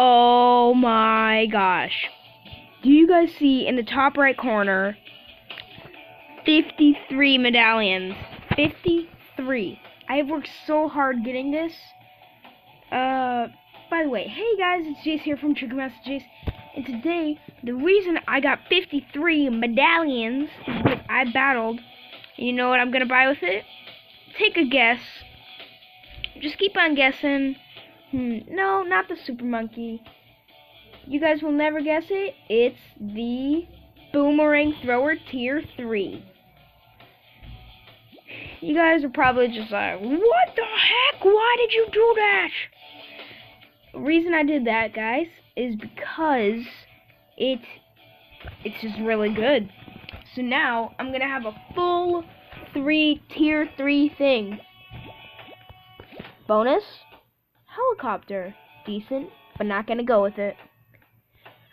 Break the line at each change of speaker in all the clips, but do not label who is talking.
Oh my gosh. Do you guys see in the top right corner 53 medallions? 53. I have worked so hard getting this. By the way, hey guys, it's Jace here from Trigger Master Jace. And today, the reason I got 53 medallions is that I battled. And you know what I'm gonna buy with it? Take a guess. Just keep on guessing. No, not the Super Monkey. You guys will never guess it. It's the Boomerang Thrower Tier 3. You guys are probably just like, what the heck? Why did you do that? The reason I did that, guys, is because it's just really good. So now I'm gonna have a full Tier 3 thing. Bonus, helicopter. Decent, but not gonna go with it.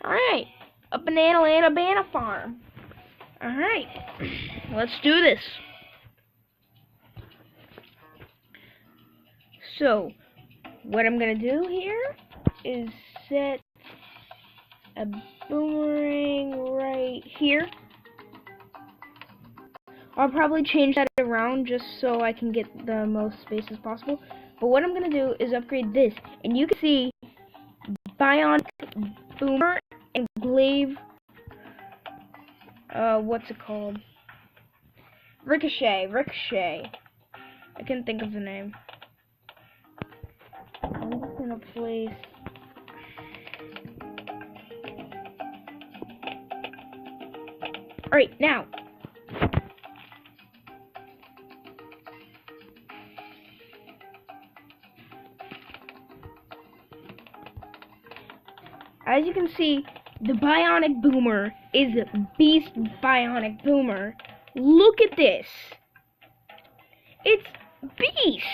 Alright, a banana land, a banana farm. Alright, let's do this. So, what I'm gonna do here is set a boomerang right here. I'll probably change that around just so I can get the most space as possible. But what I'm gonna do is upgrade this, and you can see Bionic Boomer and Glaive. What's it called? Ricochet. I can't think of the name. I'm just gonna place. Alright, now. As you can see, the Bionic Boomer is Beast Bionic Boomer. Look at this. It's Beast.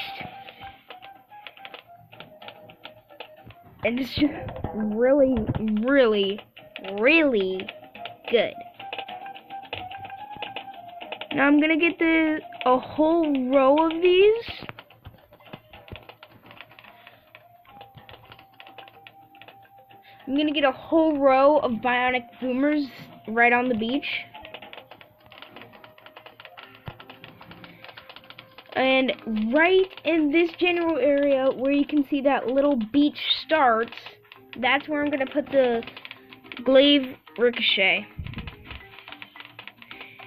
And it's just really, really, really good. Now I'm gonna get a whole row of these. I'm gonna get a whole row of Bionic Boomers right on the beach. And right in this general area where you can see that little beach starts, that's where I'm gonna put the Glaive Ricochet.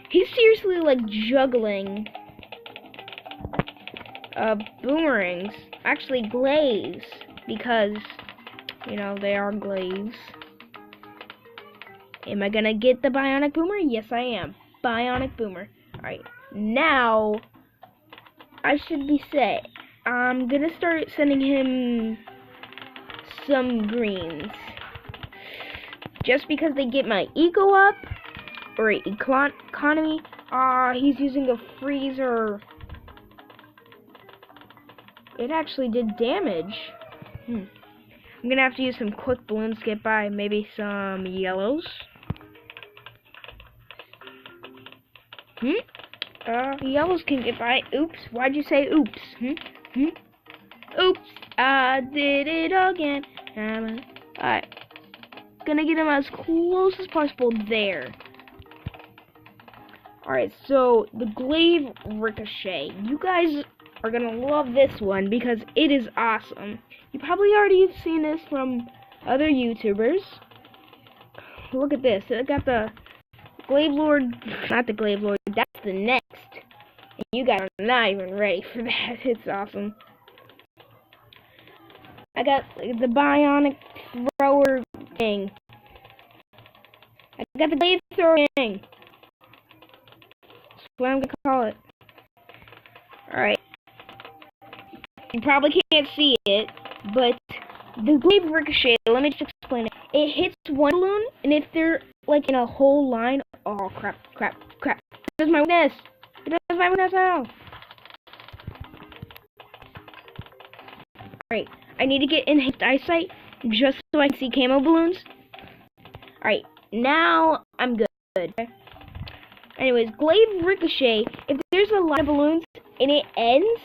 He's seriously like juggling boomerangs, actually glaives, because you know, they are glaives. Am I gonna get the Bionic Boomer? Yes, I am. Bionic Boomer. Alright, now I should be set. I'm gonna start sending him some greens. Just because they get my eco up, or economy. He's using a freezer. It actually did damage. I'm gonna have to use some quick balloons to get by, maybe some yellows. Yellows can get by. Oops, why'd you say oops? Oops, I did it again. Alright, gonna get him as close as possible there. Alright, so the Glaive Ricochet. You guys are gonna love this one because it is awesome. You probably already have seen this from other YouTubers. Look at this. I got the Glaive Lord, not the Glaive Lord, that's the next. And you guys are not even ready for that. It's awesome. I got the Bionic Thrower thing. I got the Glaive Thrower thing. That's what I'm gonna call it. Alright. You probably can't see it, but the Glaive Ricochet, let me just explain it. It hits one balloon, and if they're like in a whole line, oh crap. It does my weakness. It does my weakness now. Alright, I need to get enhanced eyesight just so I can see camo balloons. Alright, now I'm good. Okay? Anyways, Glaive Ricochet, if there's a lot of balloons and it ends,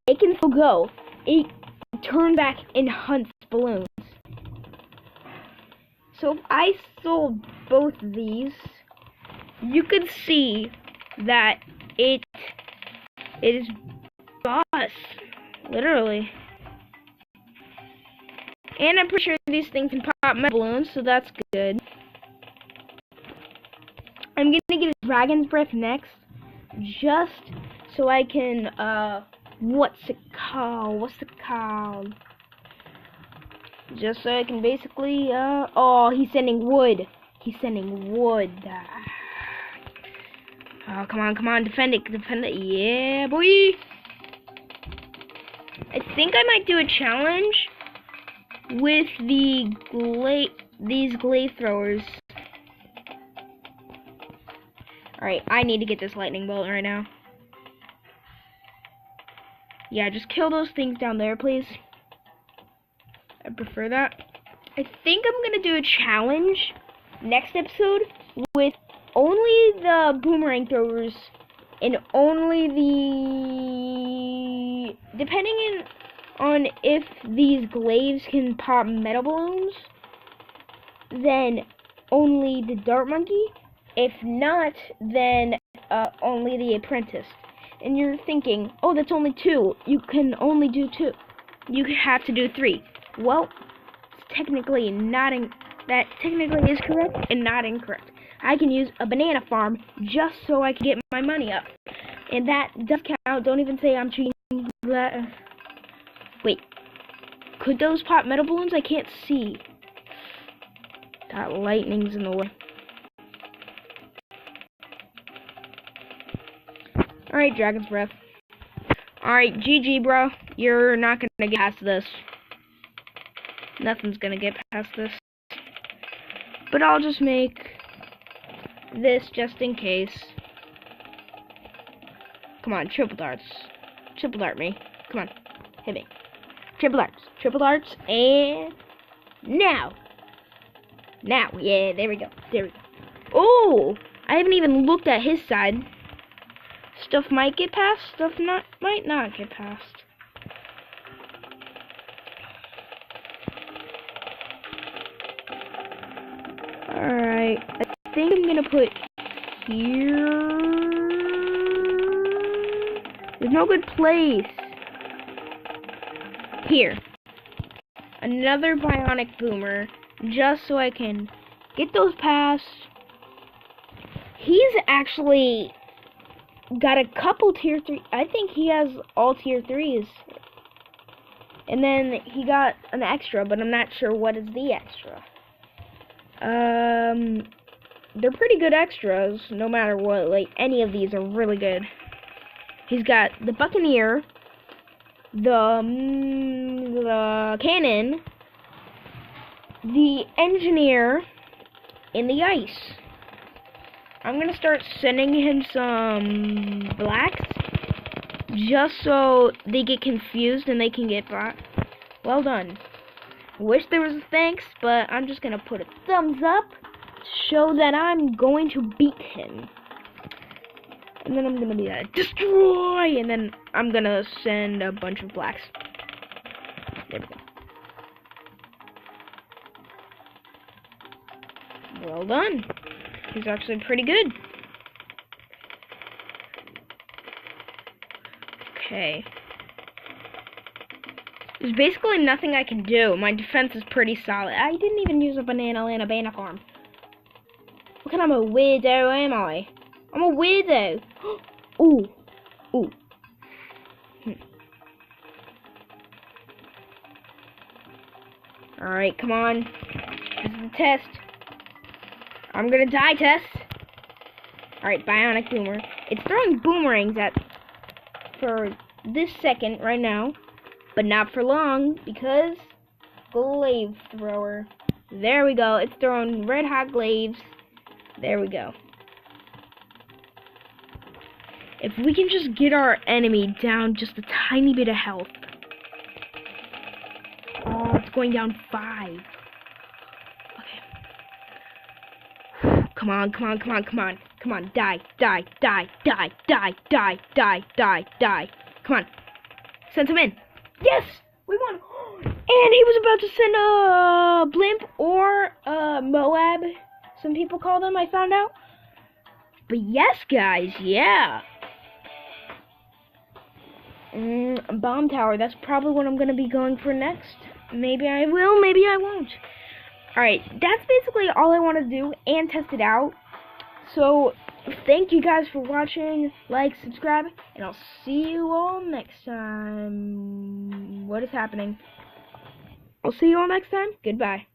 it can still go. It turns back and hunts balloons. So if I sold both of these, you could see that it is boss, literally. And I'm pretty sure these things can pop metal balloons, so that's good. I'm gonna get a dragon's breath next, just so I can, what's it called? Just so I can basically, oh, he's sending wood. Oh, come on, defend it, yeah, boy. I think I might do a challenge with these glaive throwers. Alright, I need to get this lightning bolt right now. Yeah, just kill those things down there, please. I prefer that. I think I'm gonna do a challenge next episode with only the boomerang throwers and only the... depending on if these glaives can pop metal balloons, then only the dart monkey. If not, then only the apprentice. And you're thinking, oh, that's only 2. You can only do 2. You have to do 3. Well, it's technically that technically is correct and not incorrect. I can use a banana farm just so I can get my money up. And that does count. Don't even say I'm cheating. Wait. Could those pop metal balloons? I can't see. That lightning's in the way. Alright, Dragon's Breath. Alright, GG, bro. You're not gonna get past this. Nothing's gonna get past this. But I'll just make this just in case. Come on, triple darts. Triple dart me. Come on, hit me. Triple darts, and now. Yeah, there we go. Oh, I haven't even looked at his side. Stuff might get past, might not get past. Alright, I think I'm gonna put here. There's no good place. Here. Another bionic boomer, just so I can get those past. He's actually got a couple tier 3. I think he has all tier 3s. And then he got an extra, but I'm not sure what is the extra. They're pretty good extras, no matter what. Like, any of these are really good. He's got the Buccaneer, the Cannon, the Engineer, and the Ice. I'm gonna start sending him some blacks, just so they get confused and they can get back. Well done. Wish there was a thanks, but I'm just gonna put a thumbs up to show that I'm going to beat him. And then I'm gonna be like, destroy! And then I'm gonna send a bunch of blacks. There we go. Well done. He's actually pretty good. Okay. There's basically nothing I can do. My defense is pretty solid. I didn't even use a banana in a banana farm. What kind of a weirdo am I? I'm a weirdo. Ooh. Alright, come on. This is the test. I'm gonna die test. Alright, bionic boomer. It's throwing boomerangs for this second right now, but not for long, because glaive thrower. There we go. It's throwing red hot glaives. There we go. If we can just get our enemy down just a tiny bit of health. Oh, it's going down 5. Come on. Come on, die. Come on. Send him in. Yes! We won! And he was about to send a blimp or a Moab, some people call them, I found out. But yes, guys, yeah. Bomb tower, that's probably what I'm going to be going for next. Maybe I will, maybe I won't. Alright, that's basically all I want to do and test it out. So, thank you guys for watching. Like, subscribe, and I'll see you all next time. What is happening? I'll see you all next time. Goodbye.